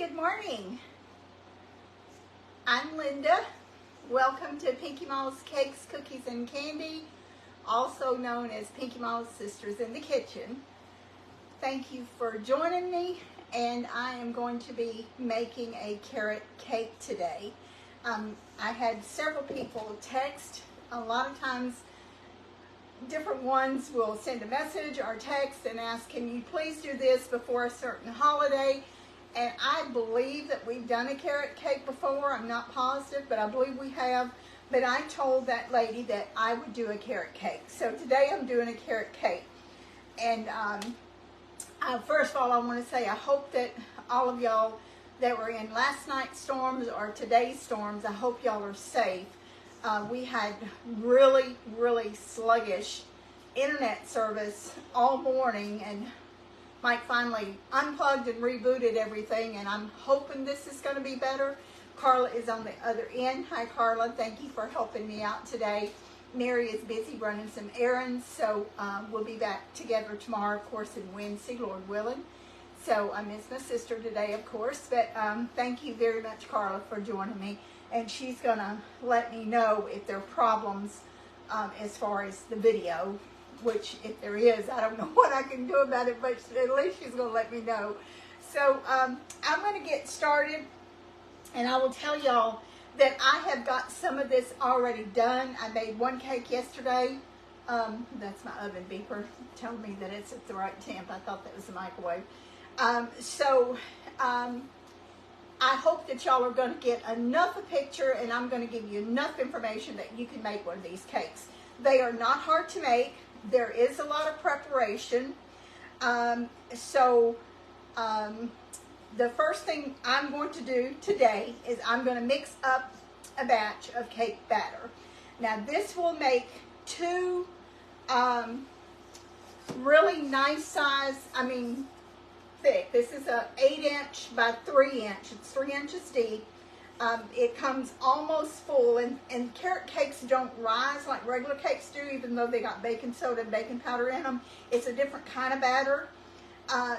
Good morning. I'm Linda. Welcome to Pinky Mall's Cakes, Cookies, and Candy, also known as Pinky Mall's Sisters in the Kitchen. Thank you for joining me, and I am going to be making a carrot cake today. I had several people text. A lot of times different ones will send a message or text and ask, can you please do this before a certain holiday? And I believe that we've done a carrot cake before. I'm not positive, but I believe we have. But I told that lady that I would do a carrot cake. So today I'm doing a carrot cake. And first of all, I want to say I hope that all of y'all that were in last night's storms or today's storms, I hope y'all are safe. We had really sluggish internet service all morning, and Mike finally unplugged and rebooted everything, and I'm hoping this is going to be better. Carla is on the other end. Hi, Carla. Thank you for helping me out today. Mary is busy running some errands, so we'll be back together tomorrow, of course, in Wednesday, Lord willing. So I miss my sister today, of course, but thank you very much, Carla, for joining me. And she's going to let me know if there are problems as far as the video, which if there is, I don't know what I can do about it, but at least she's going to let me know. So I'm going to get started, and I will tell y'all that I have got some of this already done. I made one cake yesterday. That's my oven beeper telling me that it's at the right temp. I thought that was the microwave. I hope that y'all are going to get enough a picture, and I'm going to give you enough information that you can make one of these cakes. They are not hard to make. There is a lot of preparation. The first thing I'm going to do today is I'm going to mix up a batch of cake batter. Now this will make two really nice size, thick. This is a 8-inch by 3-inch. It's 3 inches deep. It comes almost full, and carrot cakes don't rise like regular cakes do, even though they got baking soda and baking powder in them. It's a different kind of batter,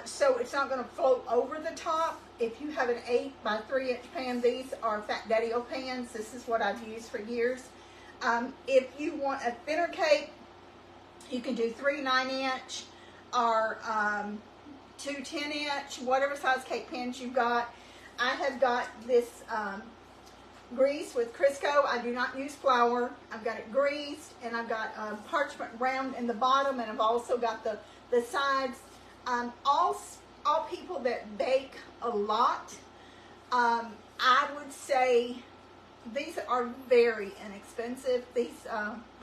so it's not going to float over the top. If you have an 8 by 3-inch pan, these are Fat Daddy-O pans. This is what I've used for years. If you want a thinner cake, you can do 3 9-inch or 2 10-inch, whatever size cake pans you've got. I have got this grease with Crisco. I do not use flour. I've got it greased, and I've got parchment round in the bottom, and I've also got the sides. All people that bake a lot, I would say these are very inexpensive. These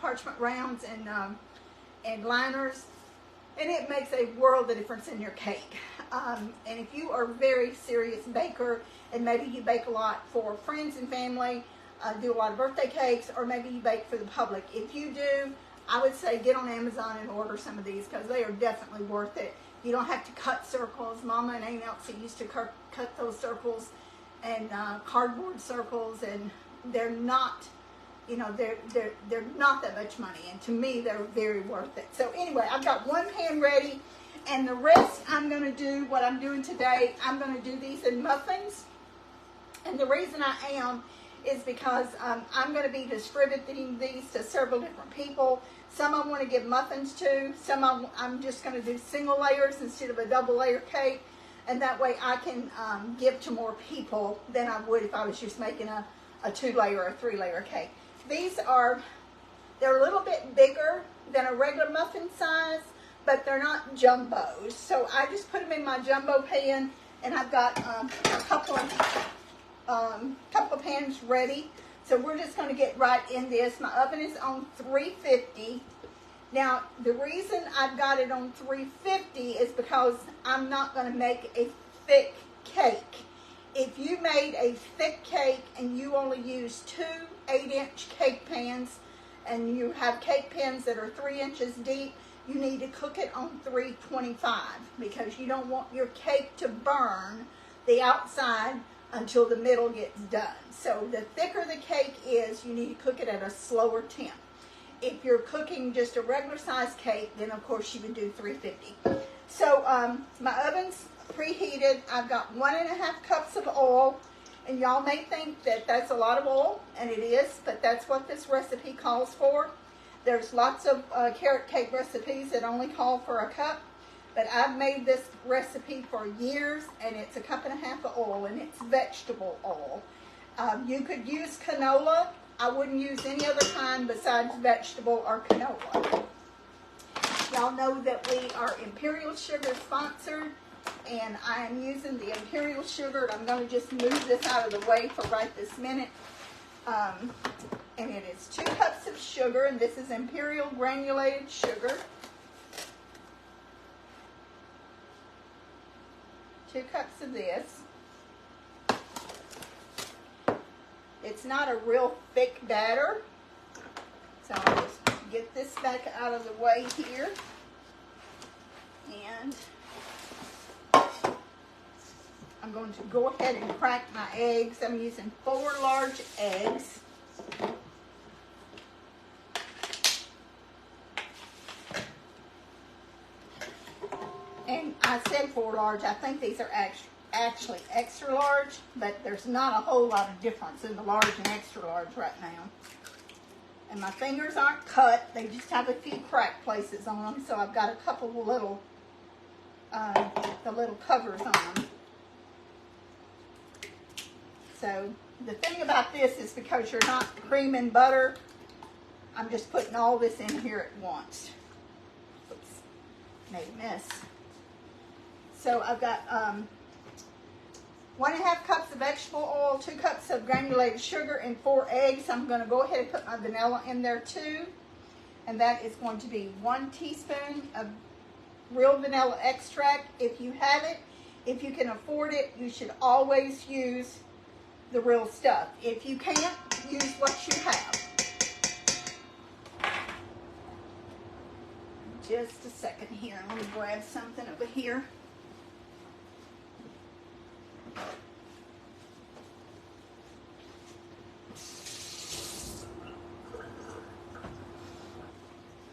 parchment rounds and liners. And it makes a world of difference in your cake. And if you are a very serious baker, and maybe you bake a lot for friends and family, do a lot of birthday cakes, or maybe you bake for the public. If you do, I would say get on Amazon and order some of these, because they are definitely worth it. You don't have to cut circles. Mama and Aunt Elsie used to cut those circles and cardboard circles, and they're not, they're not that much money, and to me they're very worth it. So anyway, I've got one pan ready, and the rest I'm going to do what I'm doing today. I'm going to do these in muffins, and the reason I am is because I'm going to be distributing these to several different people. Some I want to give muffins to, some I'm just going to do single layers instead of a double layer cake, and that way I can give to more people than I would if I was just making a 2-layer or 3-layer cake. They're a little bit bigger than a regular muffin size, but they're not jumbos. So I just put them in my jumbo pan, and I've got a couple of pans ready. So we're just going to get right in this. My oven is on 350. Now, the reason I've got it on 350 is because I'm not going to make a thick cake. If you made a thick cake and you only use 2 8-inch cake pans, and you have cake pans that are 3 inches deep, you need to cook it on 325, because you don't want your cake to burn the outside until the middle gets done. So the thicker the cake is, you need to cook it at a slower temp. If you're cooking just a regular size cake, then of course you would do 350. So my oven's preheated. I've got 1.5 cups of oil, and y'all may think that that's a lot of oil, and it is, but that's what this recipe calls for. There's lots of carrot cake recipes that only call for a cup, but I've made this recipe for years, and it's 1.5 cups of oil, and it's vegetable oil. You could use canola. I wouldn't use any other kind besides vegetable or canola. Y'all know that we are Imperial Sugar sponsored, and I am using the Imperial Sugar, and I'm going to just move this out of the way for right this minute. And it is 2 cups of sugar, and this is Imperial granulated sugar. 2 cups of this. It's not a real thick batter, so I'll just get this back out of the way here. And I'm going to go ahead and crack my eggs. I'm using 4 large eggs. And I said 4 large. I think these are actually extra large, but there's not a whole lot of difference in the large and extra large right now. And my fingers aren't cut. They just have a few crack places on them, so I've got a couple of little, the little covers on them. So the thing about this is because you're not creaming butter, I'm just putting all this in here at once. Oops, made a mess. So I've got 1.5 cups of vegetable oil, 2 cups of granulated sugar, and 4 eggs. I'm going to go ahead and put my vanilla in there too. And that is going to be 1 teaspoon of real vanilla extract. If you have it, if you can afford it, you should always use the real stuff. If you can't, use what you have. Just a second here. Let me grab something over here.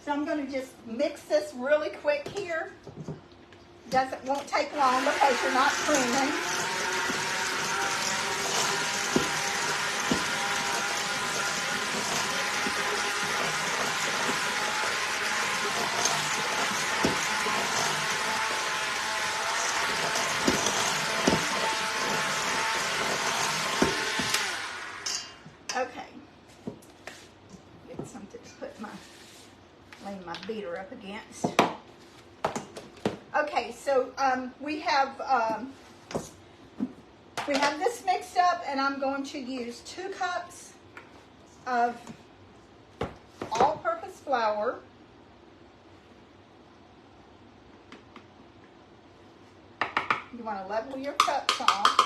So I'm going to just mix this really quick here. Won't take long because you're not creaming. Okay. Get something to put lay my beater up against. Okay, so we have this mixed up, and I'm going to use 2 cups of all-purpose flour. You want to level your cups off.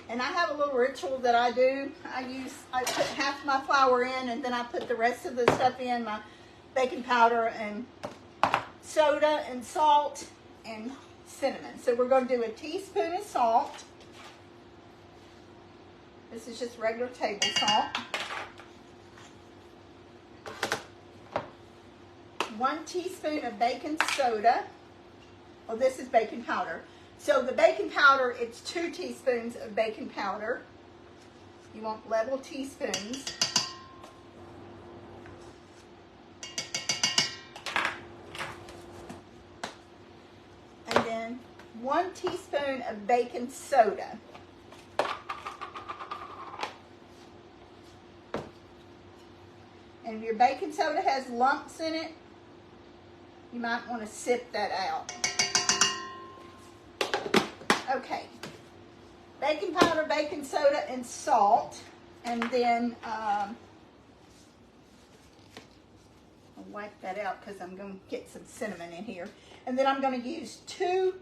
And I have a little ritual that I do. I put half my flour in, and then I put the rest of the stuff in, my baking powder and soda and salt and cinnamon. So we're going to do a teaspoon of salt. This is just regular table salt. 1 teaspoon of baking soda. Well, this is baking powder. So the baking powder, it's 2 teaspoons of baking powder. You want level teaspoons. And then 1 teaspoon of baking soda. And if your baking soda has lumps in it, you might want to sift that out. Okay, baking powder, baking soda, and salt, and then I'll wipe that out because I'm going to get some cinnamon in here. And then I'm going to use 2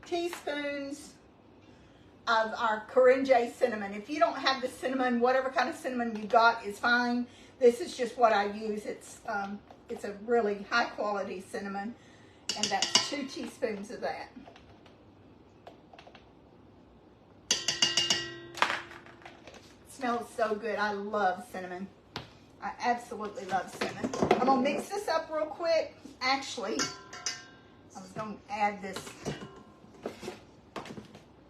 teaspoons of our Koringe cinnamon. If you don't have the cinnamon, whatever kind of cinnamon you got is fine. This is just what I use. It's a really high quality cinnamon, and that's 2 teaspoons of that. Smells so good. I love cinnamon. I absolutely love cinnamon. I'm going to mix this up real quick. Actually, I was going to add this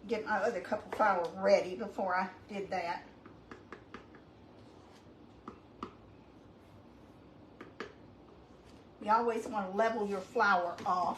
get my other cup of flour ready before I did that. You always want to level your flour off.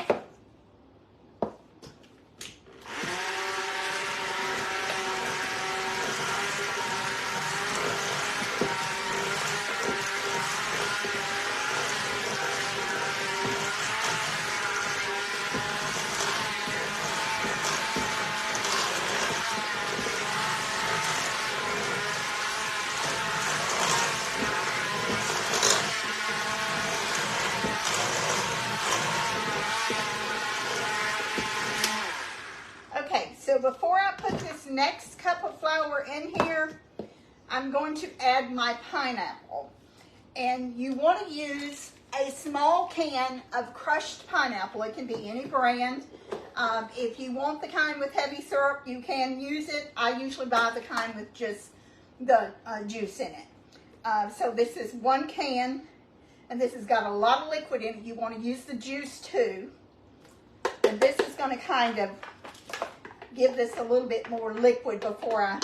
Okay, so before I put this next cup of flour in here, I'm going to add my pineapple. And you want to use a small can of crushed pineapple. It can be any brand. If you want the kind with heavy syrup, you can use it. I usually buy the kind with just the juice in it. So this is 1 can, and this has got a lot of liquid in it. You want to use the juice too. And this is going to kind of give this a little bit more liquid before I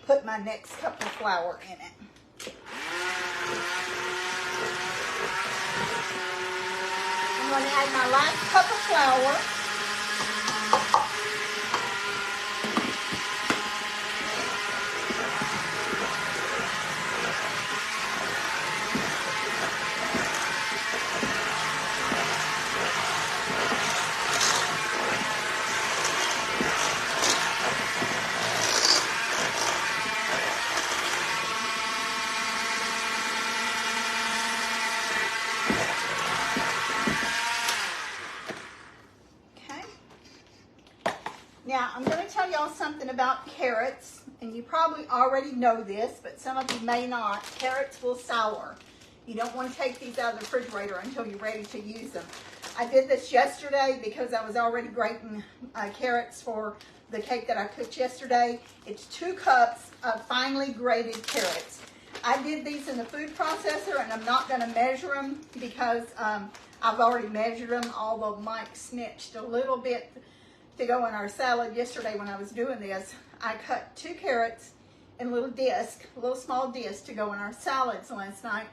put my next cup of flour in it. I'm going to add my last cup of flour. Now, I'm going to tell y'all something about carrots, and you probably already know this, but some of you may not. Carrots will sour. You don't want to take these out of the refrigerator until you're ready to use them. I did this yesterday because I was already grating carrots for the cake that I cooked yesterday. It's 2 cups of finely grated carrots. I did these in the food processor, and I'm not going to measure them because I've already measured them, although Mike snitched a little bit to go in our salad yesterday when I was doing this. I cut 2 carrots in a little small disc to go in our salads last night.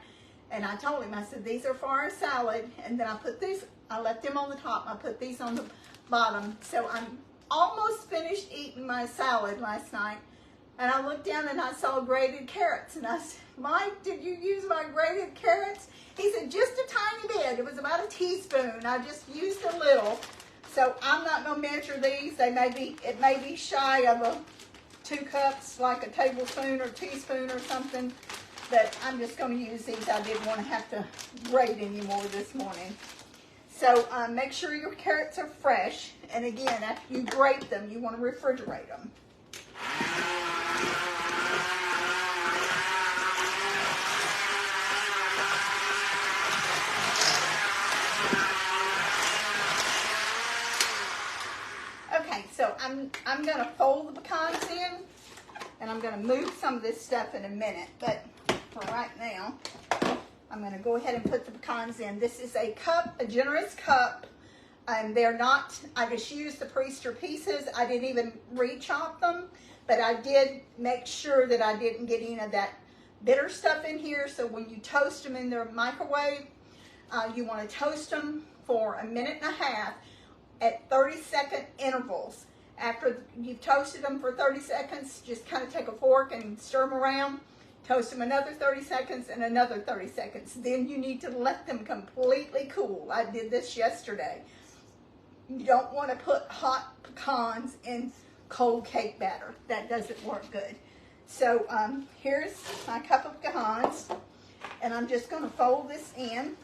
And I told him, I said, these are for our salad. And then I put these, I left them on the top. I put these on the bottom. So I'm almost finished eating my salad last night. And I looked down and I saw grated carrots. And I said, Mike, did you use my grated carrots? He said, just a tiny bit. It was about a teaspoon. I just used a little. So I'm not going to measure these. It may be shy of 2 cups, like a tablespoon or teaspoon or something. But I'm just going to use these. I didn't want to have to grate anymore this morning. So make sure your carrots are fresh. And again, after you grate them, you want to refrigerate them. Okay, so I'm going to fold the pecans in, and I'm going to move some of this stuff in a minute. But for right now, I'm going to go ahead and put the pecans in. This is a cup, a generous cup, and they're not, I just used the Priester pieces. I didn't even re-chop them, but I did make sure that I didn't get any of that bitter stuff in here. So when you toast them in the microwave, you want to toast them for 1.5 minutes at 30-second intervals. After you've toasted them for 30 seconds, just kind of take a fork and stir them around. Toast them another 30 seconds and another 30 seconds. Then you need to let them completely cool. I did this yesterday. You don't want to put hot pecans in cold cake batter. That doesn't work good. So here's my cup of pecans, and I'm just going to fold this in.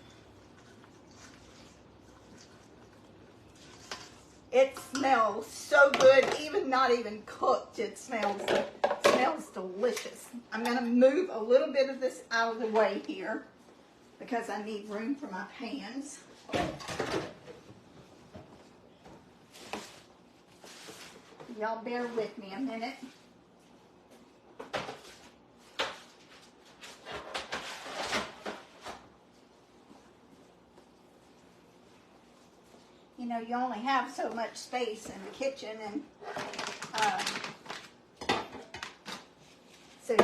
It smells so good, even not even cooked, it smells delicious. I'm going to move a little bit of this out of the way here because I need room for my pans. Y'all bear with me a minute. You know, you only have so much space in the kitchen, and So you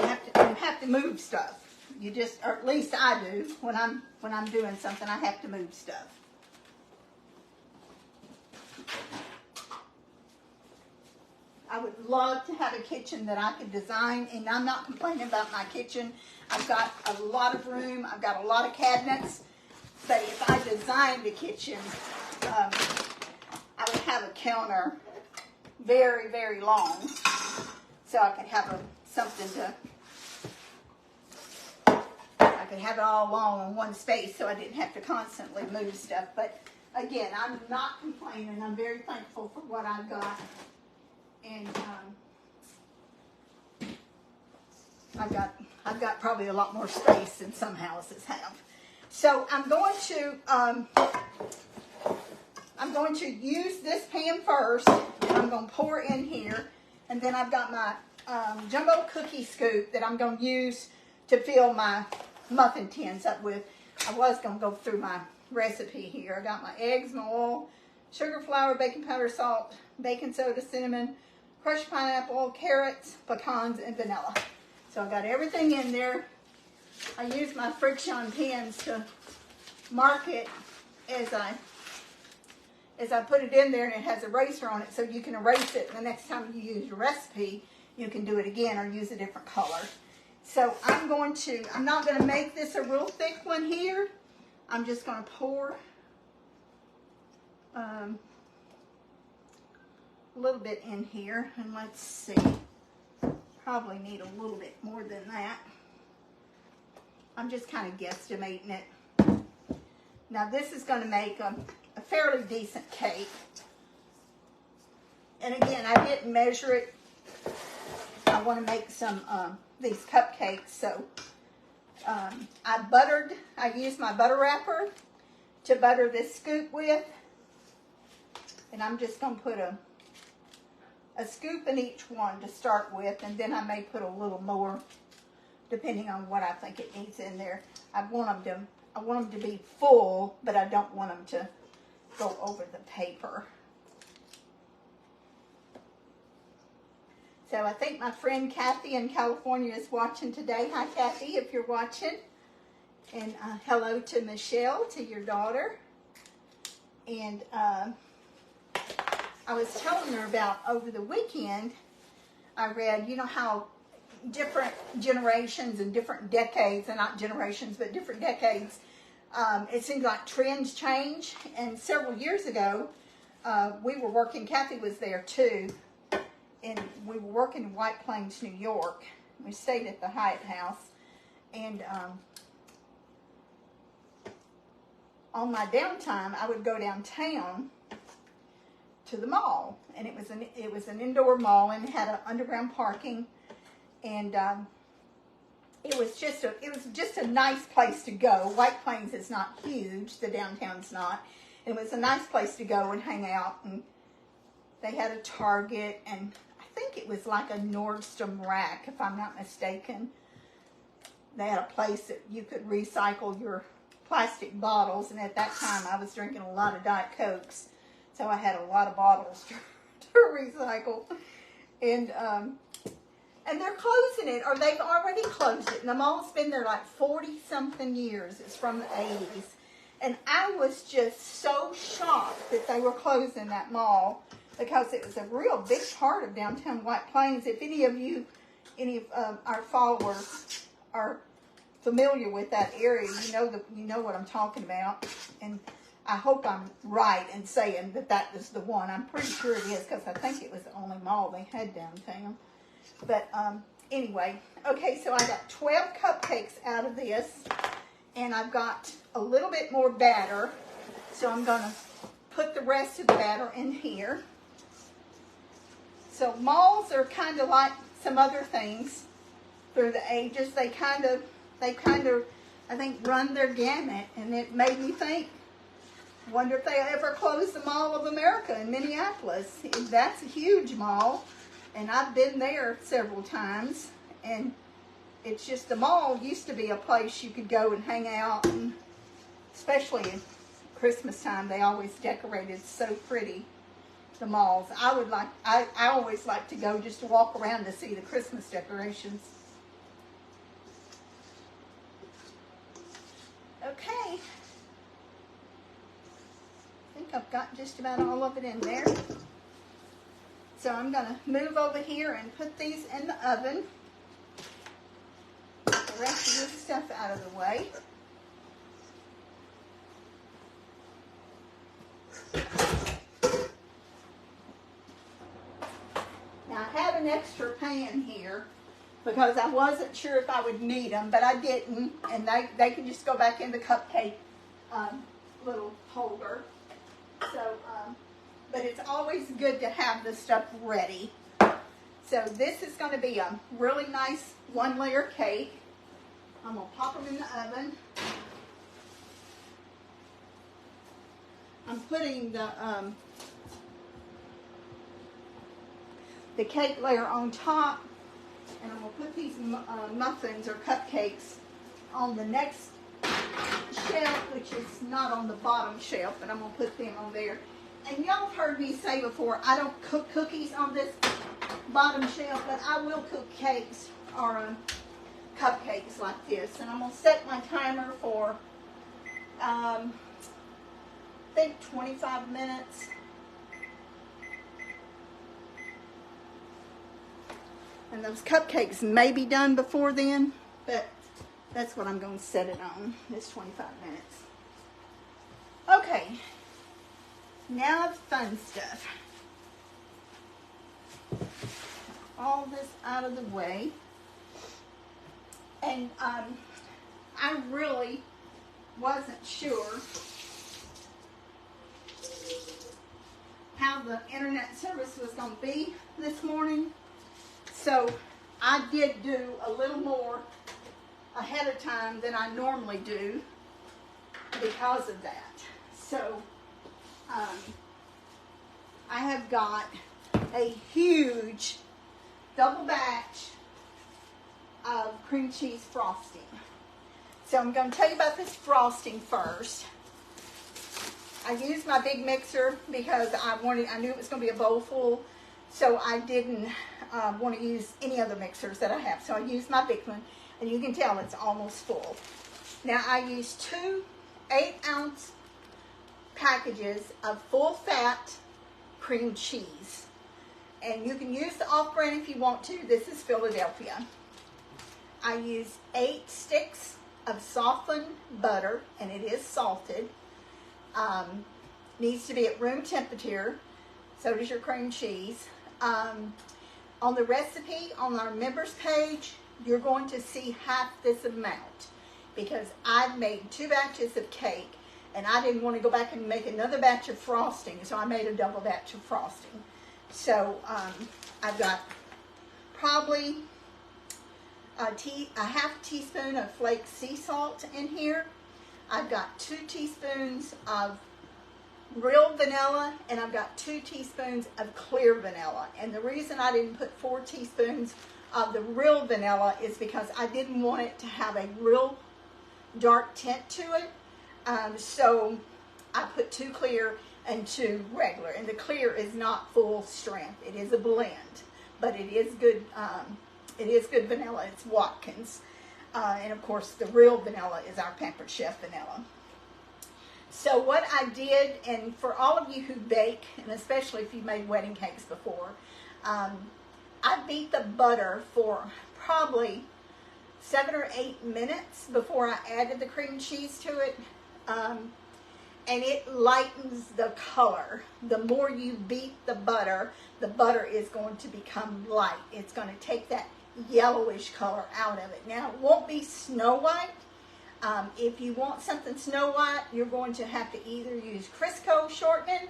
have to move stuff. You just, or at least I do, when I'm doing something, I have to move stuff. I would love to have a kitchen that I could design, and I'm not complaining about my kitchen. I've got a lot of room, I've got a lot of cabinets, but if I designed a kitchen, I would have a counter very, very long, so I could have something to, I could have it all along in one space so I didn't have to constantly move stuff. But again, I'm not complaining. I'm very thankful for what I've got. And I've got probably a lot more space than some houses have. So I'm going to use this pan first, and I'm going to pour in here, and then I've got my jumbo cookie scoop that I'm going to use to fill my muffin tins up with. I was going to go through my recipe here. I got my eggs, my oil, sugar, flour, baking powder, salt, baking soda, cinnamon, crushed pineapple, carrots, pecans, and vanilla. So I got everything in there. I use my Friction pens to mark it as I put it in there, and it has an eraser on it, so you can erase it. And the next time you use your recipe, you can do it again or use a different color. So I'm not going to make this a real thick one here. I'm just going to pour a little bit in here, and let's see. Probably need a little bit more than that. I'm just kind of guesstimating it. Now this is going to make a fairly decent cake. And again, I didn't measure it. I want to make some these cupcakes, so I used my butter wrapper to butter this scoop with, and I'm just going to put a scoop in each one to start with, and then I may put a little more depending on what I think it needs in there. I want them to be full, but I don't want them to go over the paper. So I think my friend Kathy in California is watching today. Hi Kathy, if you're watching. And hello to Michelle, to your daughter. And I was telling her about over the weekend, I read, you know how different generations and different decades, and not generations, but different decades, it seems like trends change. And several years ago, we were working, Kathy was there too, and we were working in White Plains, New York. We stayed at the Hyatt House, and on my downtime, I would go downtown to the mall, and it was an indoor mall, and it had an underground parking, and it was just a nice place to go. White Plains is not huge, the downtown's not. It was a nice place to go and hang out, and they had a Target, and I think it was like a Nordstrom Rack, if I'm not mistaken. They had a place that you could recycle your plastic bottles, and at that time I was drinking a lot of Diet Cokes, so I had a lot of bottles to recycle. And they're closing it, or they've already closed it. And the mall's been there like 40-something years. It's from the 80s. And I was just so shocked that they were closing that mall, because it was a real big part of downtown White Plains. If any of our followers are familiar with that area, you know what I'm talking about. And I hope I'm right in saying that was the one. I'm pretty sure it is, because I think it was the only mall they had downtown. But anyway, okay, so I got 12 cupcakes out of this, and I've got a little bit more batter, so I'm going to put the rest of the batter in here. So malls are kind of like some other things through the ages. They kind of, I think, run their gamut, and it made me think, wonder if they ever close the Mall of America in Minneapolis. That's a huge mall. And I've been there several times, and it's just, the mall used to be a place you could go and hang out, and especially at Christmas time, they always decorated so pretty the malls. I always like to go just to walk around to see the Christmas decorations. Okay. I think I've got just about all of it in there. So I'm going to move over here and put these in the oven. Get the rest of this stuff out of the way. Now I have an extra pan here because I wasn't sure if I would need them, but I didn't, and they can just go back in the cupcake little holder. So, but it's always good to have this stuff ready. So this is going to be a really nice one-layer cake. I'm going to pop them in the oven. I'm putting the cake layer on top, and I'm going to put these muffins or cupcakes on the next shelf, which is not on the bottom shelf, but I'm going to put them on there. And y'all have heard me say before, I don't cook cookies on this bottom shelf, but I will cook cakes or cupcakes like this. And I'm going to set my timer for, I think 25 minutes. And those cupcakes may be done before then, but that's what I'm going to set it on, this 25 minutes. Okay, now the fun stuff. All this out of the way. And I really wasn't sure how the internet service was going to be this morning. So I did do a little more ahead of time than I normally do because of that. So I have got a huge double batch of cream cheese frosting. So I'm going to tell you about this frosting first. I used my big mixer because I knew it was going to be a bowl full, so I didn't want to use any other mixers that I have. So I used my big one, and you can tell it's almost full. Now I used 2 8-ounce packages of full-fat cream cheese. And you can use the off-brand if you want to. This is Philadelphia. I used 8 sticks of softened butter, and it is salted. Needs to be at room temperature. So does your cream cheese. On the recipe on our members page, you're going to see half this amount because I've made 2 batches of cake, and I didn't want to go back and make another batch of frosting, so I made a double batch of frosting. So I've got probably a half teaspoon of flake sea salt in here. I've got 2 teaspoons of real vanilla, and I've got 2 teaspoons of clear vanilla. And the reason I didn't put 4 teaspoons of the real vanilla is because I didn't want it to have a real dark tint to it. So I put 2 clear and 2 regular. And the clear is not full strength. It is a blend, but it is good. It is good vanilla. It's Watkins. And of course, the real vanilla is our Pampered Chef vanilla. So what I did, and for all of you who bake, and especially if you've made wedding cakes before, I beat the butter for probably 7 or 8 minutes before I added the cream cheese to it. And it lightens the color. The more you beat the butter is going to become light. It's going to take that yellowish color out of it. Now, it won't be Snow White. If you want something Snow White, you're going to have to either use Crisco shortening,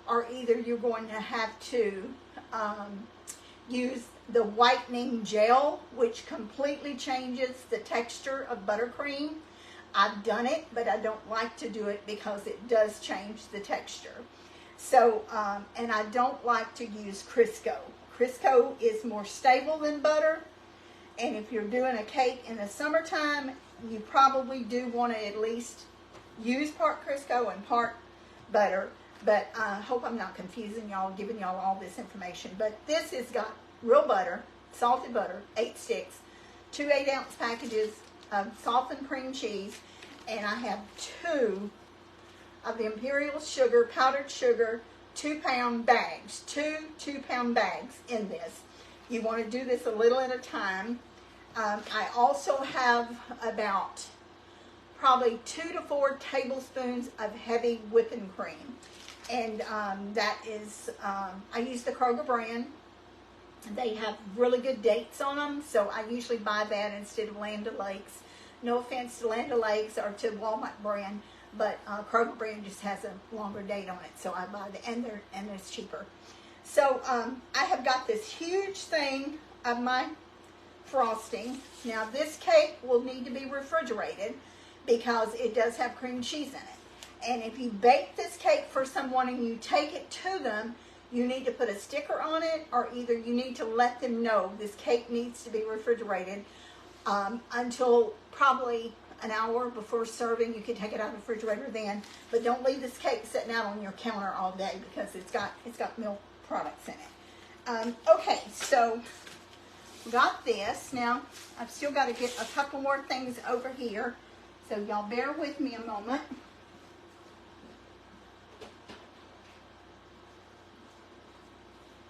or either you're going to have to use the whitening gel, which completely changes the texture of buttercream. I've done it, but I don't like to do it because it does change the texture. So, and I don't like to use Crisco. Crisco is more stable than butter, and if you're doing a cake in the summertime, you probably do want to at least use part Crisco and part butter. But I hope I'm not confusing y'all, giving y'all all this information. But this has got real butter, salted butter, 8 sticks, 2 8-ounce packages of softened cream cheese, and I have 2 of the Imperial Sugar, powdered sugar, 2-pound bags, 2 2-pound bags in this. You want to do this a little at a time. I also have about probably 2 to 4 tablespoons of heavy whipping cream. And that is, I use the Kroger brand. They have really good dates on them, so I usually buy that instead of Land O'Lakes. No offense to Land O'Lakes or to Walmart brand, but Kroger brand just has a longer date on it, so I buy that, and it's cheaper. So I have got this huge thing of my frosting. Now this cake will need to be refrigerated because it does have cream cheese in it. And if you bake this cake for someone and you take it to them, you need to put a sticker on it, or either you need to let them know this cake needs to be refrigerated until probably an hour before serving. You can take it out of the refrigerator then, but don't leave this cake sitting out on your counter all day because it's got milk products in it. Okay, so we got this. Now I've still got to get a couple more things over here, so y'all bear with me a moment.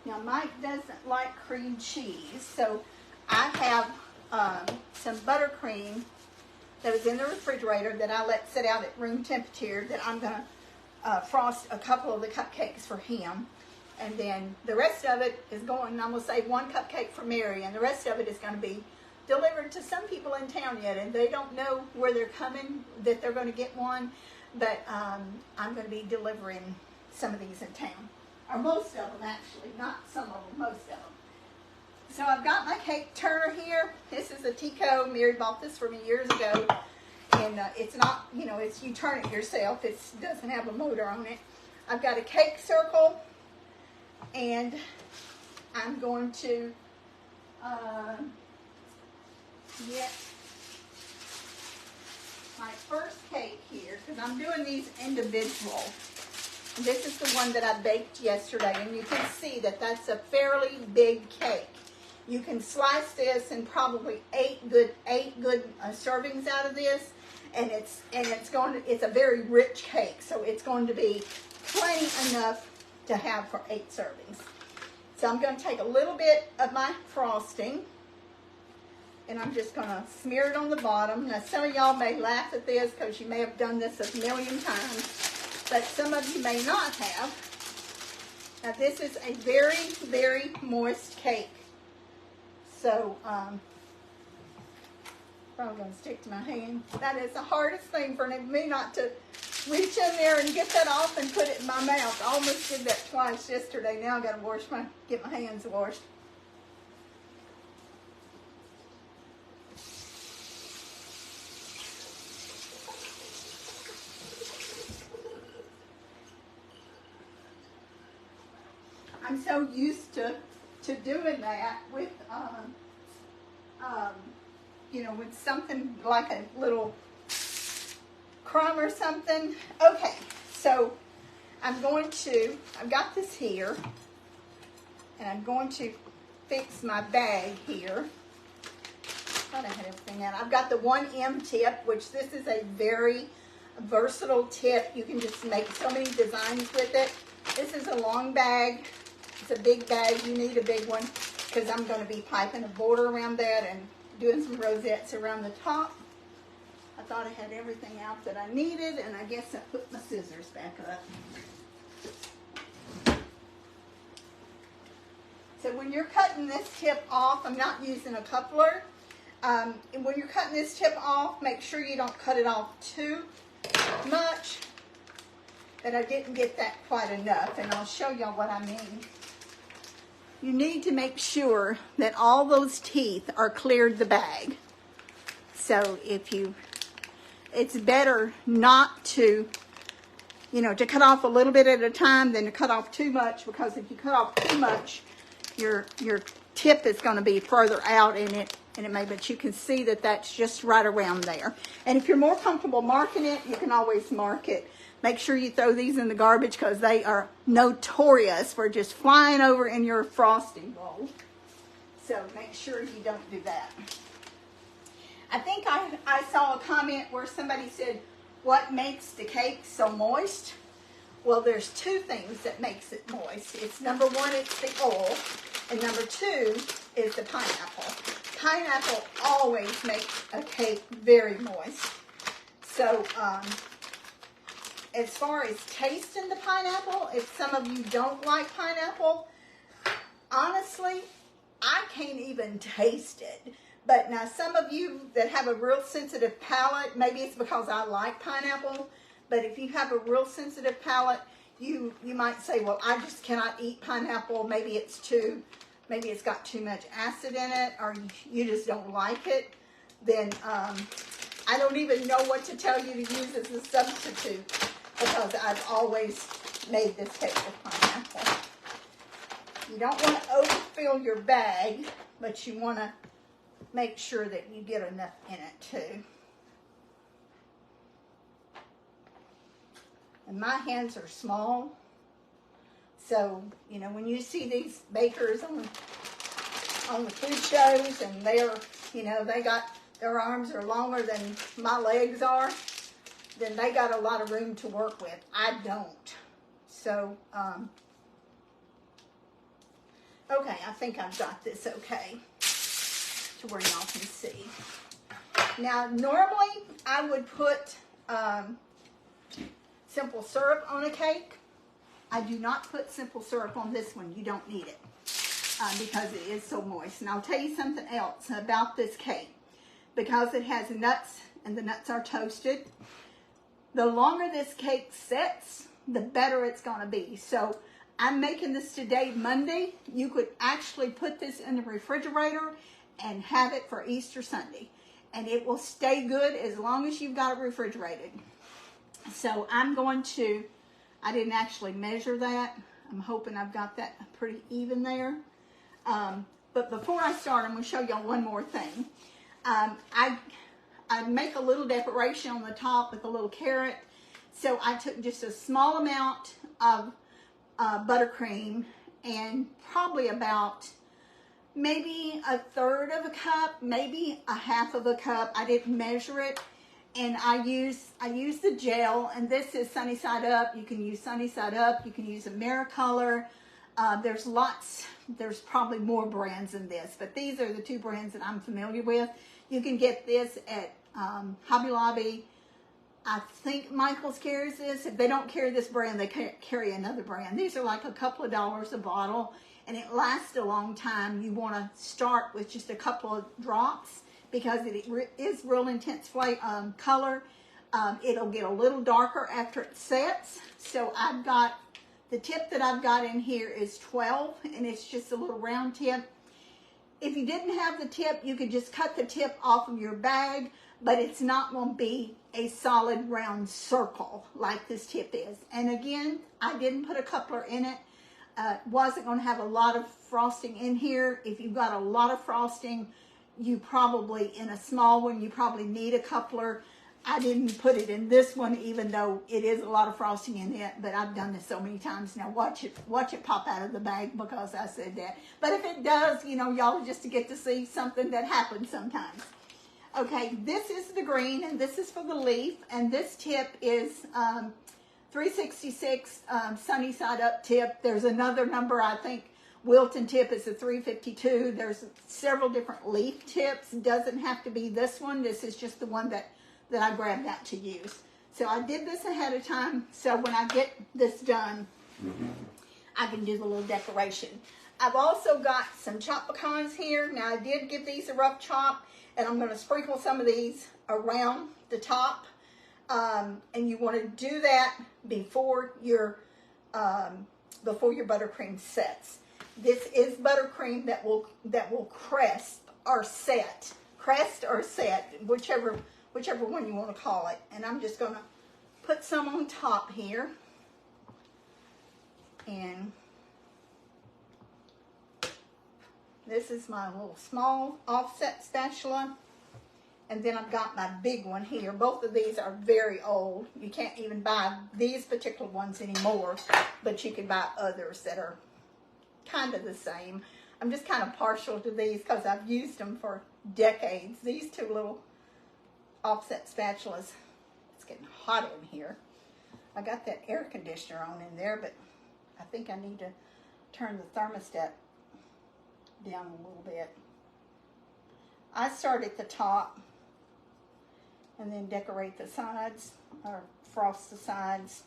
Now Mike doesn't like cream cheese, so I have some buttercream that was in the refrigerator that I let sit out at room temperature that I'm going to frost a couple of the cupcakes for him. And then the rest of it is going, I'm going to save 1 cupcake for Mary, and the rest of it is going to be delivered to some people in town yet, and they don't know where they're coming, that they're going to get one, but I'm going to be delivering some of these in town. Or most of them, actually. Not some of them, most of them. So I've got my cake turner here. This is a Tico. Mary bought this for me years ago. And it's not, you know, it's you turn it yourself. It doesn't have a motor on it. I've got a cake circle. And I'm going to get my first cake here, because I'm doing these individual. This is the one that I baked yesterday, and you can see that that's a fairly big cake. You can slice this in probably 8 good servings out of this, and it's a very rich cake, so it's going to be plenty enough to have for 8 servings. So I'm going to take a little bit of my frosting, and I'm just going to smear it on the bottom. Now some of y'all may laugh at this because you may have done this a million times, but some of you may not have. Now this is a very, very moist cake. So, probably going to stick to my hand. That is the hardest thing for me not to reach in there and get that off and put it in my mouth. I almost did that twice yesterday. Now I've got to get my hands washed. I'm so used to doing that with, you know, with something like a little crumb or something. Okay, so I've got this here, and I'm going to fix my bag here. Thought I had everything out. I've got the 1M tip, which this is a very versatile tip. You can just make so many designs with it. This is a long bag. It's a big bag. You need a big one because I'm going to be piping a border around that and doing some rosettes around the top. I thought I had everything out that I needed, and I guess I put my scissors back up. So when you're cutting this tip off, I'm not using a coupler. And when you're cutting this tip off, make sure you don't cut it off too much. But I didn't get that quite enough, and I'll show y'all what I mean. You need to make sure that all those teeth are cleared the bag. So it's better not to, you know, to cut off a little bit at a time than to cut off too much, because if you cut off too much, your tip is going to be further out in it, but you can see that that's just right around there. And if you're more comfortable marking it, you can always mark it. make sure you throw these in the garbage because they are notorious for just flying over in your frosting bowl. So make sure you don't do that. I think I saw a comment where somebody said, what makes the cake so moist? Well, there's two things that makes it moist. It's number one, it's the oil, and number two is the pineapple. Pineapple always makes a cake very moist. So, as far as tasting the pineapple, if some of you don't like pineapple, honestly, I can't even taste it. But now some of you that have a real sensitive palate, maybe it's because I like pineapple, but if you have a real sensitive palate, you might say, well, I just cannot eat pineapple. Maybe it's got too much acid in it, or you just don't like it. Then I don't even know what to tell you to use as a substitute, because I've always made this cake with pineapple. You don't want to overfill your bag, but you want to make sure that you get enough in it too. And my hands are small, so you know, when you see these bakers on the food shows and they're, you know, they got their arms are longer than my legs are, then they got a lot of room to work with. I don't. So okay, I think I've got this okay to where y'all can see. Now, normally I would put simple syrup on a cake. I do not put simple syrup on this one. You don't need it because it is so moist. And I'll tell you something else about this cake. Because it has nuts and the nuts are toasted, the longer this cake sets, the better it's going to be. So I'm making this today, Monday. You could actually put this in the refrigerator and have it for Easter Sunday. And it will stay good as long as you've got it refrigerated. So I'm going to, I didn't actually measure that. I'm hoping I've got that pretty even there. But before I start, I'm going to show y'all one more thing. I make a little decoration on the top with a little carrot. So I took just a small amount of buttercream and probably about maybe a third of a cup, maybe a half of a cup. I didn't measure it. And I use the gel, and this is Sunny Side Up. You can use Sunny Side Up. You can use Americolor. There's probably more brands than this, but these are the two brands that I'm familiar with. You can get this at Hobby Lobby. I think Michael's carries this. If they don't carry this brand, they carry another brand. These are like a couple of dollars a bottle, and it lasts a long time. You want to start with just a couple of drops because it is real intense color. It'll get a little darker after it sets. So I've got, the tip that I've got in here is 12, and it's just a little round tip. If you didn't have the tip, you could just cut the tip off of your bag, but it's not going to be a solid round circle like this tip is. And again, I didn't put a coupler in it. Wasn't going to have a lot of frosting in here. If you've got a lot of frosting, you probably, in a small one, you probably need a coupler. I didn't put it in this one, even though it is a lot of frosting in it, but I've done this so many times now. Watch it pop out of the bag because I said that. But if it does, you know, y'all just to get to see something that happens sometimes. Okay, this is the green, and this is for the leaf, and this tip is 366 Sunny Side Up tip. There's another number, I think, Wilton tip is a 352. There's several different leaf tips. Doesn't have to be this one. This is just the one that I grabbed out to use. So I did this ahead of time, so when I get this done, I can do the little decoration. I've also got some chopped pecans here. Now I did give these a rough chop, and I'm going to sprinkle some of these around the top. And you want to do that before your buttercream sets. This is buttercream that will crest or set, whichever one you want to call it. And I'm just going to put some on top here. And this is my little small offset spatula. And then I've got my big one here. Both of these are very old. You can't even buy these particular ones anymore, but you can buy others that are kind of the same. I'm just kind of partial to these because I've used them for decades. These two little offset spatulas. It's getting hot in here. I got that air conditioner on in there, but I think I need to turn the thermostat down a little bit. I start at the top and then decorate the sides, or frost the sides.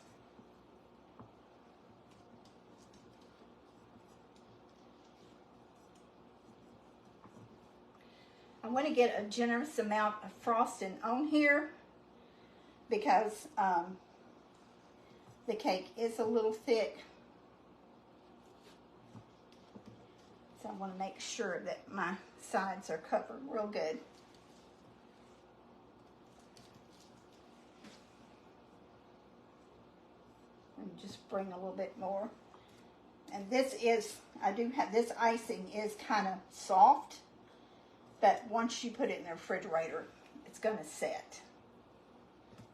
I want to get a generous amount of frosting on here because the cake is a little thick. So I want to make sure that my sides are covered real good. And just bring a little bit more. And this is, I do have, this icing is kind of soft, but once you put it in the refrigerator, it's going to set.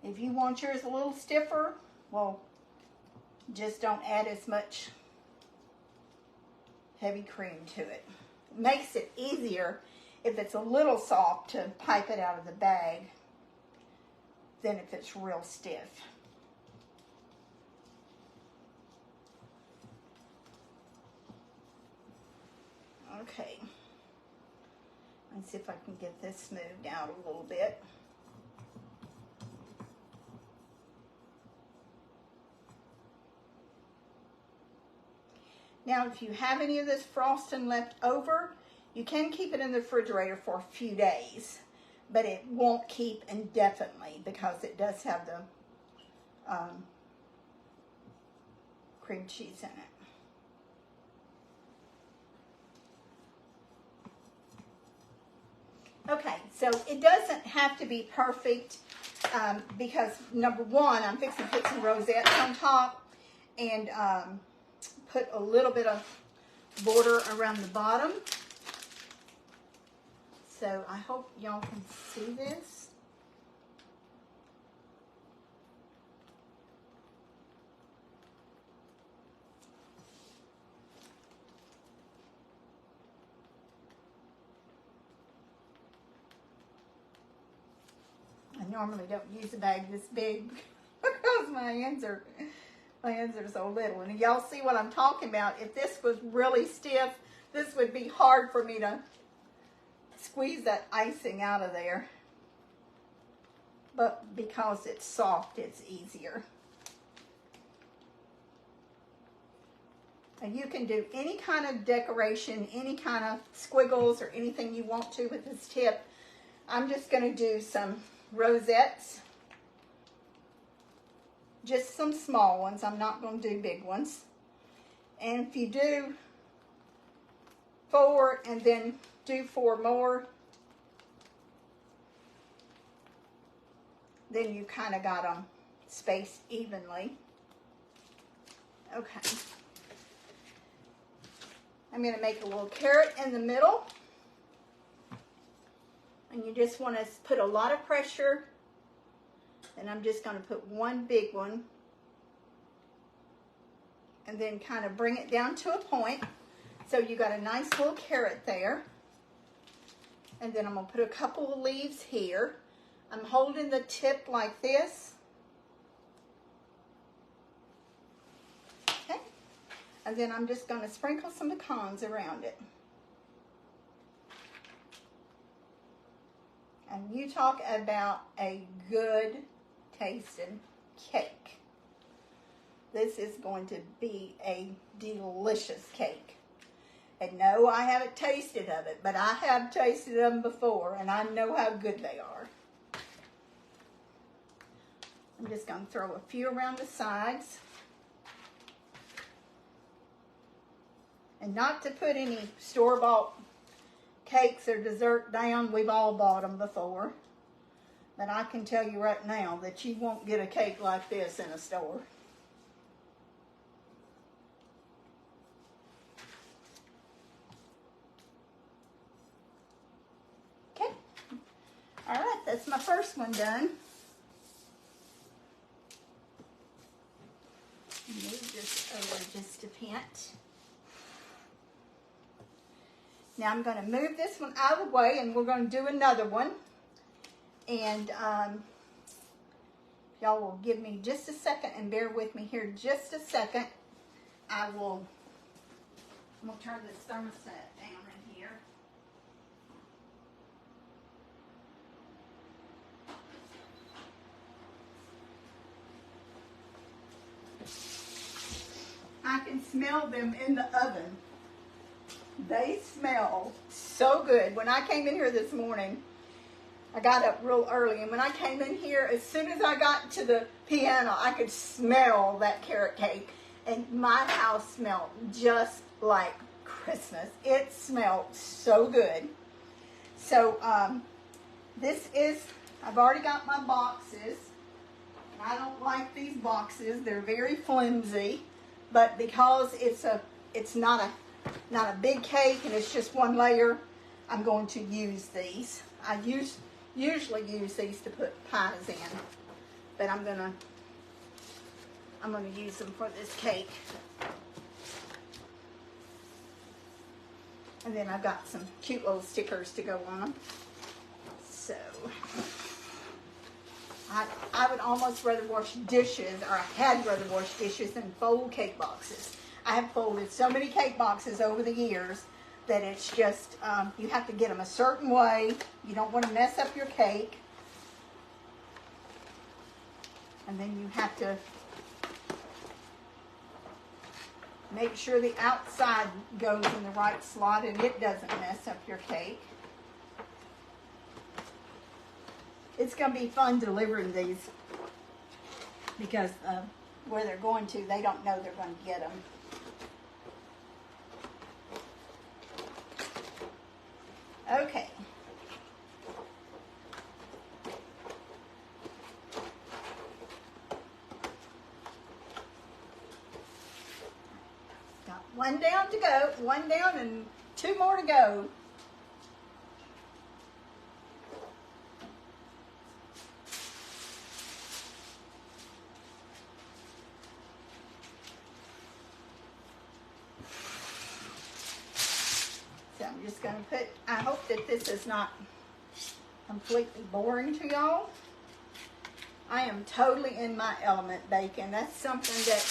If you want yours a little stiffer, well, just don't add as much heavy cream to it. It makes it easier if it's a little soft to pipe it out of the bag than if it's real stiff. Okay. Let's see if I can get this smoothed out a little bit. Now, if you have any of this frosting left over, you can keep it in the refrigerator for a few days, but it won't keep indefinitely because it does have the cream cheese in it. Okay, so it doesn't have to be perfect because number one, I'm fixing to put some rosettes on top and put a little bit of border around the bottom. So I hope y'all can see this. I normally don't use a bag this big because my hands are so little. And y'all see what I'm talking about. If this was really stiff, this would be hard for me to squeeze that icing out of there. But because it's soft, it's easier. And you can do any kind of decoration, any kind of squiggles or anything you want to with this tip. I'm just going to do some rosettes. Just some small ones. I'm not going to do big ones. And if you do 4 and then do 4 more, then you kind of got them spaced evenly. Okay. I'm going to make a little carrot in the middle. And you just want to put a lot of pressure. And I'm just going to put one big one. And then kind of bring it down to a point. So you got a nice little carrot there. And then I'm going to put a couple of leaves here. I'm holding the tip like this. Okay. And then I'm just going to sprinkle some pecans around it. And you talk about a good tasting cake. This is going to be a delicious cake. And no, I haven't tasted of it, but I have tasted them before, and I know how good they are. I'm just going to throw a few around the sides. And not to put any store-bought cakes or dessert down. We've all bought them before. But I can tell you right now that you won't get a cake like this in a store. Okay. All right, That's my first one done. Move this over just a pinch. Now I'm going to move this one out of the way, and we're going to do another one. And y'all will give me just a second and bear with me here just a second. I'm going to turn this thermostat down in here. I can smell them in the oven. They smell so good. When I came in here this morning, I got up real early, and when I came in here, as soon as I got to the piano, I could smell that carrot cake, and my house smelled just like Christmas. It smelled so good. So this is, I've already got my boxes. I don't like these boxes. They're very flimsy, but because it's not a big cake and it's just one layer, I'm going to use these. I usually use these to put pies in, but I'm gonna use them for this cake. And then I've got some cute little stickers to go on them. So I would almost rather wash dishes, or I had rather wash dishes than fold cake boxes. I have folded so many cake boxes over the years that it's just, you have to get them a certain way. You don't want to mess up your cake. And then you have to make sure the outside goes in the right slot and it doesn't mess up your cake. It's going to be fun delivering these because where they're going to, they don't know they're going to get them. Okay. Got one down to go, one down and two more to go. I'm just going to put, I hope that this is not completely boring to y'all. I am totally in my element baking. That's something that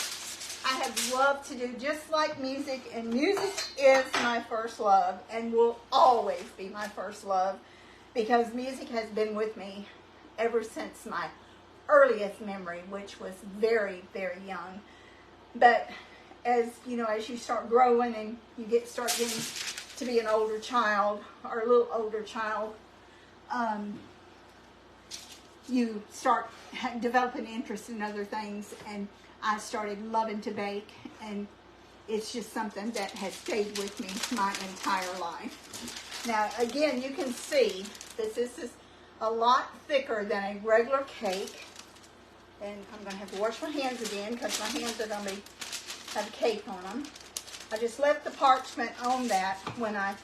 I have loved to do, just like music. And music is my first love and will always be my first love because music has been with me ever since my earliest memory, which was very, very young. But as you know, as you start growing and you start getting to be an older child or a little older child, you start developing interest in other things, and I started loving to bake, and it's just something that has stayed with me my entire life. Now again, you can see this is a lot thicker than a regular cake, and I'm going to have to wash my hands again because my hands are going to have cake on them. I just left the parchment on that when I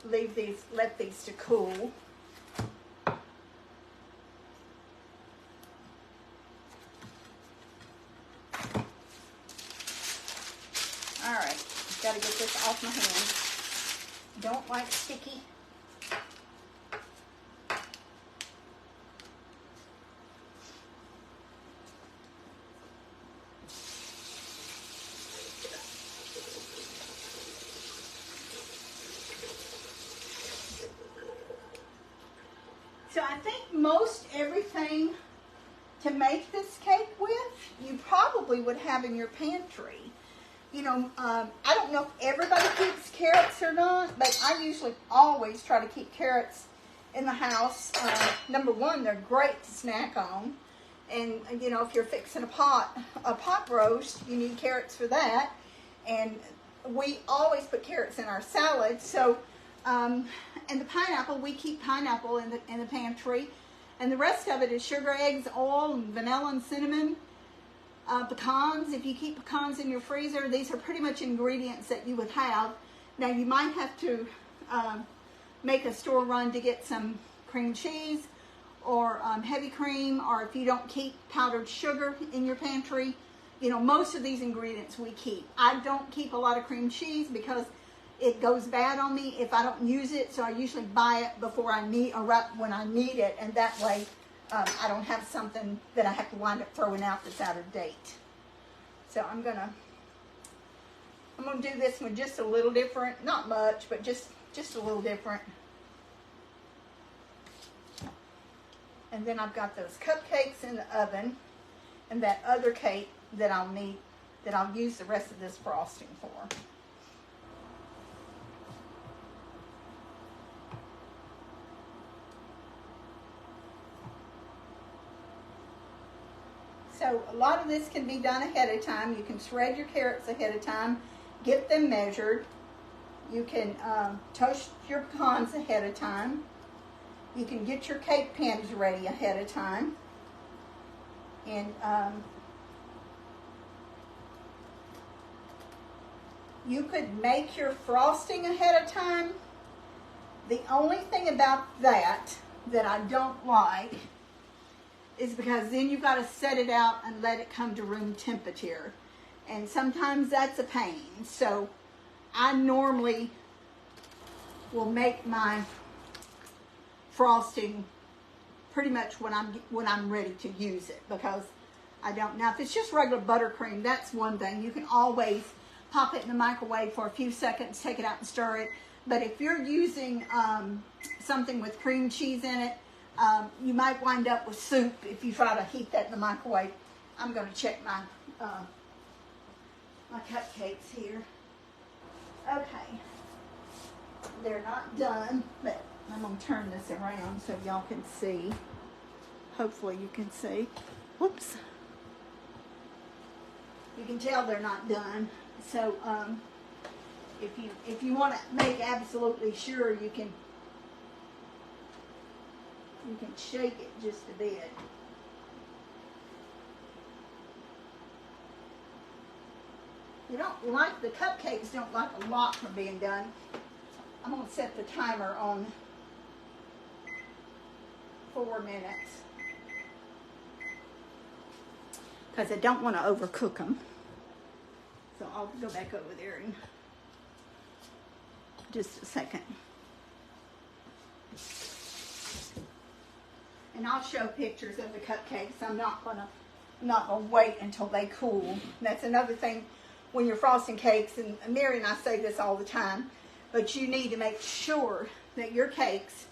left these to cool. All right, got to get this off my hands. Don't like sticky. So I think most everything to make this cake with, you probably would have in your pantry. You know, I don't know if everybody keeps carrots or not, but I usually always try to keep carrots in the house. Number one, they're great to snack on. And, you know, if you're fixing a pot roast, you need carrots for that. And we always put carrots in our salad. So, and the pineapple, we keep pineapple in the pantry. And the rest of it is sugar, eggs, oil, and vanilla and cinnamon. Pecans, if you keep pecans in your freezer, these are pretty much ingredients that you would have. Now you might have to make a store run to get some cream cheese or heavy cream, or if you don't keep powdered sugar in your pantry, you know, most of these ingredients we keep. I don't keep a lot of cream cheese because it goes bad on me if I don't use it, so I usually buy it before I need, or right when I need it, and that way I don't have something that I have to wind up throwing out that's out of date. So I'm gonna do this one just a little different, not much, but just a little different. And then I've got those cupcakes in the oven, and that other cake that I'll need, that I'll use the rest of this frosting for. So a lot of this can be done ahead of time. You can shred your carrots ahead of time, get them measured. You can toast your pecans ahead of time. You can get your cake pans ready ahead of time. And you could make your frosting ahead of time. The only thing about that I don't like is because then you've got to set it out and let it come to room temperature. And sometimes that's a pain. So I normally will make my frosting pretty much when I'm ready to use it, because I don't. Now if it's just regular buttercream, that's one thing. You can always pop it in the microwave for a few seconds, take it out and stir it. But if you're using something with cream cheese in it, you might wind up with soup if you try to heat that in the microwave. I'm going to check my my cupcakes here. Okay, they're not done, but I'm going to turn this around so y'all can see. Hopefully you can see. Whoops. You can tell they're not done. So if you want to make absolutely sure, you can shake it just a bit. You don't like, the cupcakes don't like a lot from being done. I'm going to set the timer on 4 minutes because I don't want to overcook them. So I'll go back over there in just a second. And I'll show pictures of the cupcakes. I'm not gonna wait until they cool. That's another thing when you're frosting cakes, and Mary and I say this all the time, but you need to make sure that your cakes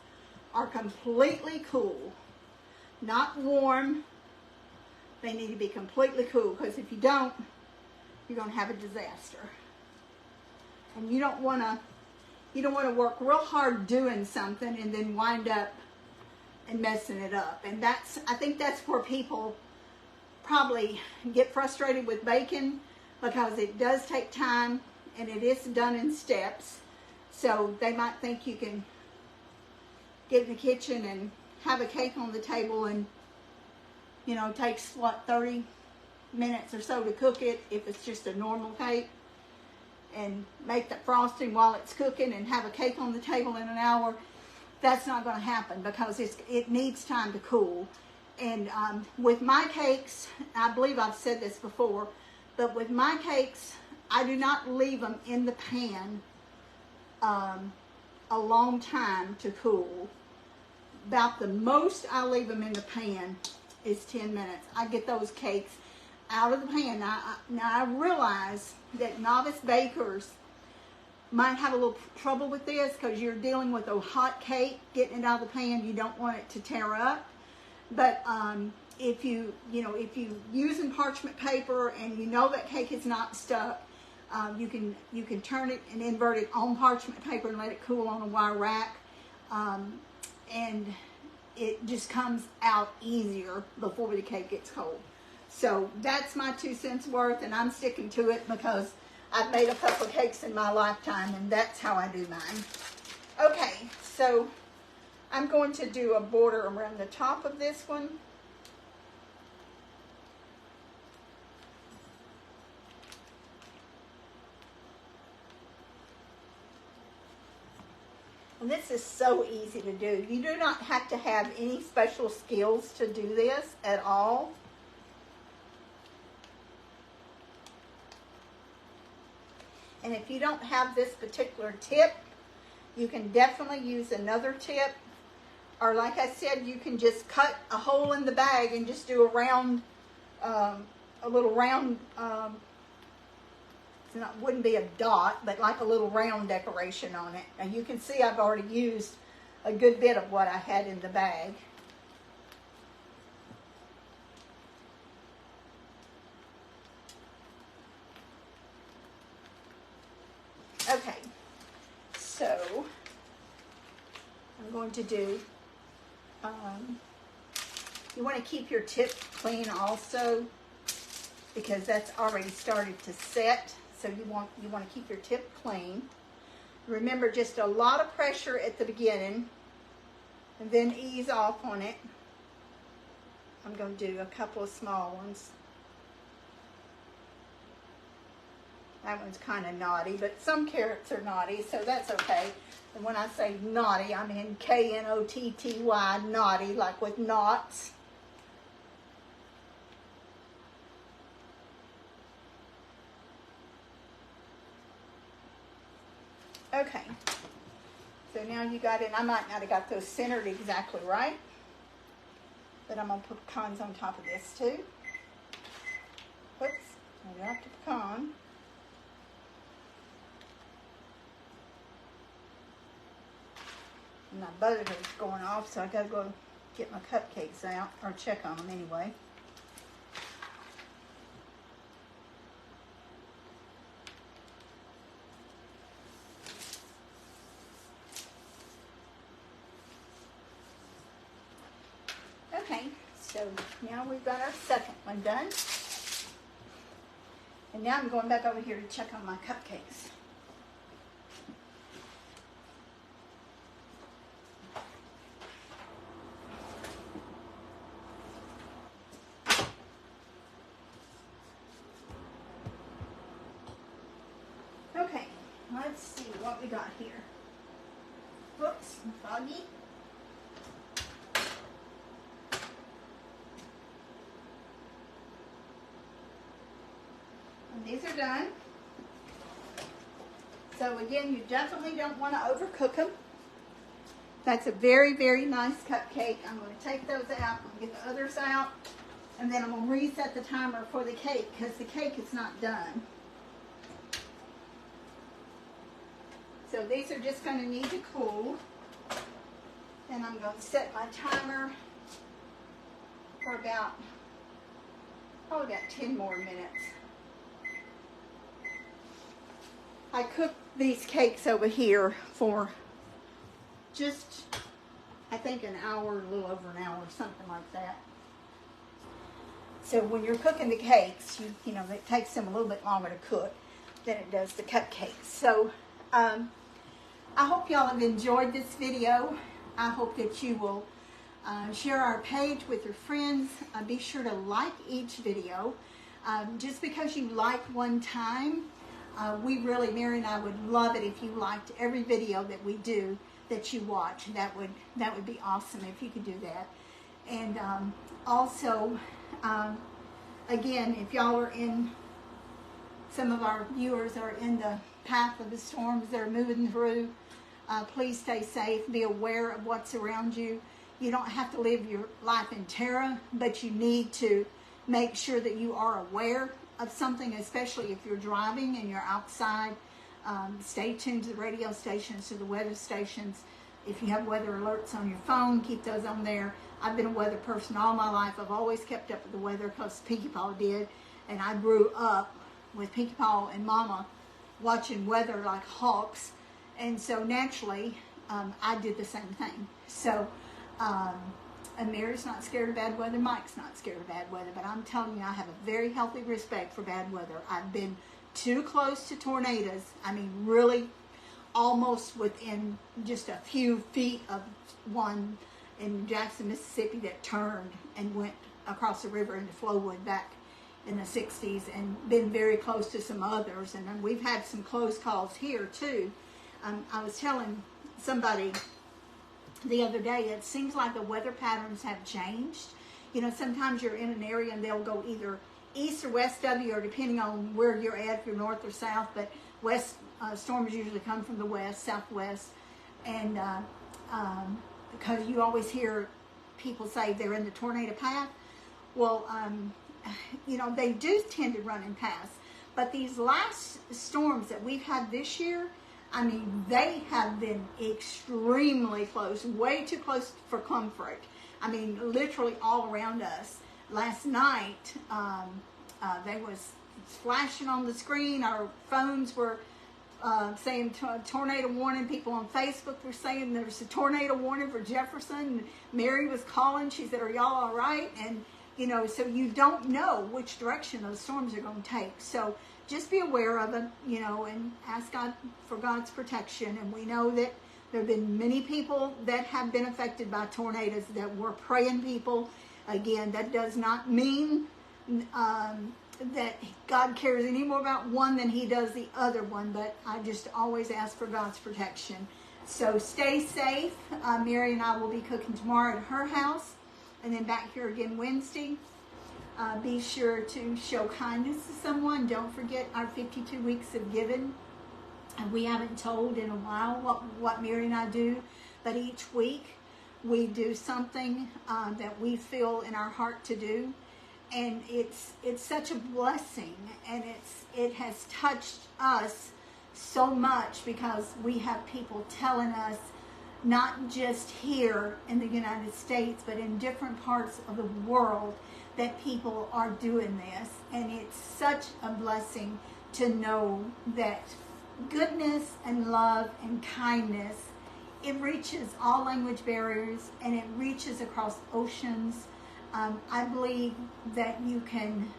are completely cool, not warm. They need to be completely cool, because if you don't, you're gonna have a disaster. And you don't wanna work real hard doing something and then wind up and messing it up. And I think that's where people probably get frustrated with baking, because it does take time and it is done in steps. So they might think you can get in the kitchen and have a cake on the table, and you know, it takes what, 30 minutes or so to cook it if it's just a normal cake, and make the frosting while it's cooking and have a cake on the table in an hour. That's not going to happen, because it needs time to cool. And with my cakes, I believe I've said this before, but with my cakes, I do not leave them in the pan a long time to cool. About the most I leave them in the pan is 10 minutes. I get those cakes out of the pan. Now I realize that novice bakers might have a little trouble with this, because you're dealing with a hot cake, getting it out of the pan. You don't want it to tear up. But if you using parchment paper and you know that cake is not stuck, you can turn it and invert it on parchment paper and let it cool on a wire rack, and it just comes out easier before the cake gets cold. So that's my 2 cents worth, and I'm sticking to it because I've made a couple of cakes in my lifetime, and that's how I do mine. Okay, so I'm going to do a border around the top of this one. And this is so easy to do. You do not have to have any special skills to do this at all. And if you don't have this particular tip, you can definitely use another tip. Or like I said, you can just cut a hole in the bag and just do a round, a little round, wouldn't be a dot, but like a little round decoration on it. Now you can see I've already used a good bit of what I had in the bag. Okay, so I'm going to do, you want to keep your tip clean also, because that's already started to set. So you want to keep your tip clean. Remember, just a lot of pressure at the beginning, and then ease off on it. I'm going to do a couple of small ones. That one's kind of knotty, but some carrots are knotty, so that's okay. And when I say knotty, I mean K-N-O-T-T-Y, knotty, like with knots. Okay, so now you got it. I might not have got those centered exactly right, but I'm going to put pecans on top of this too. Whoops, I dropped a pecan. And my butter's going off, so I got to go get my cupcakes out, or check on them anyway. Okay, so now we've got our second one done. And now I'm going back over here to check on my cupcakes. Okay, let's see what we got here. Whoops, foggy. These are done. So again, you definitely don't want to overcook them. That's a very, very nice cupcake. I'm going to take those out. I'm going to get the others out. And then I'm going to reset the timer for the cake because the cake is not done. So these are just going to need to cool. And I'm going to set my timer for about, probably about 10 more minutes. I cooked these cakes over here for just, I think, an hour, a little over an hour, something like that. So when you're cooking the cakes, you know, it takes them a little bit longer to cook than it does the cupcakes. So I hope y'all have enjoyed this video. I hope that you will share our page with your friends. Be sure to like each video. Just because you like one time, we really, Mary and I would love it if you liked every video that we do that you watch. That would be awesome if you could do that. And also, again, if y'all are in, some of our viewers are in the path of the storms that are moving through, please stay safe. Be aware of what's around you. You don't have to live your life in terror, but you need to make sure that you are aware of something, especially if you're driving and you're outside. Stay tuned to the radio stations, to the weather stations. If you have weather alerts on your phone, keep those on there. I've been a weather person all my life. I've always kept up with the weather because Pinkie Paw did, and I grew up with Pinkie Paw and Mama watching weather like hawks, and so naturally I did the same thing. So and Mary's not scared of bad weather. Mike's not scared of bad weather. But I'm telling you, I have a very healthy respect for bad weather. I've been too close to tornadoes. I mean, really almost within just a few feet of one in Jackson, Mississippi that turned and went across the river into Flowood back in the 60s, and been very close to some others. And then we've had some close calls here too. I was telling somebody the other day, it seems like the weather patterns have changed. You know, sometimes you're in an area and they'll go either east or west of you, or depending on where you're at, if you're north or south, but west storms usually come from the west, southwest, and because you always hear people say they're in the tornado path. Well, you know, they do tend to run in paths, but these last storms that we've had this year, I mean, they have been extremely close, way too close for comfort. I mean, literally all around us. Last night, they was flashing on the screen. Our phones were saying tornado warning. People on Facebook were saying there's a tornado warning for Jefferson. Mary was calling. She said, "Are y'all all right?" And, you know, so you don't know which direction those storms are going to take. So just be aware of it, you know, and ask God for God's protection. And we know that there have been many people that have been affected by tornadoes that were praying people. Again, that does not mean that God cares any more about one than he does the other one, but I just always ask for God's protection. So stay safe. Mary and I will be cooking tomorrow at her house, and then back here again Wednesday. Be sure to show kindness to someone. Don't forget our 52 weeks of giving. And we haven't told in a while what Mary and I do, but each week we do something that we feel in our heart to do, and it's such a blessing, and it has touched us so much because we have people telling us, not just here in the United States, but in different parts of the world, that people are doing this, and it's such a blessing to know that goodness and love and kindness, it reaches all language barriers, and it reaches across oceans. I believe that you can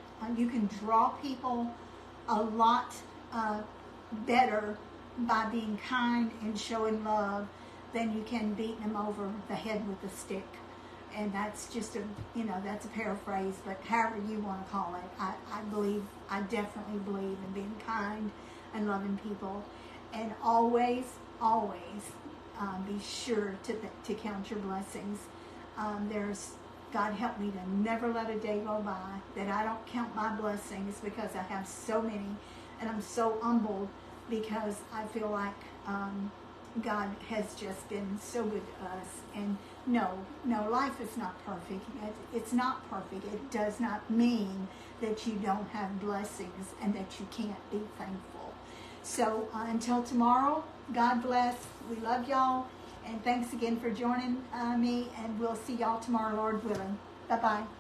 draw people a lot better by being kind and showing love than you can beating them over the head with a stick. And that's just that's a paraphrase, but however you want to call it, I definitely believe in being kind and loving people, and always be sure to count your blessings. God help me to never let a day go by that I don't count my blessings, because I have so many, and I'm so humbled because I feel like God has just been so good to us. And no, life is not perfect. It's not perfect. It does not mean that you don't have blessings and that you can't be thankful. So until tomorrow, God bless. We love y'all. And thanks again for joining me. And we'll see y'all tomorrow, Lord willing. Bye-bye.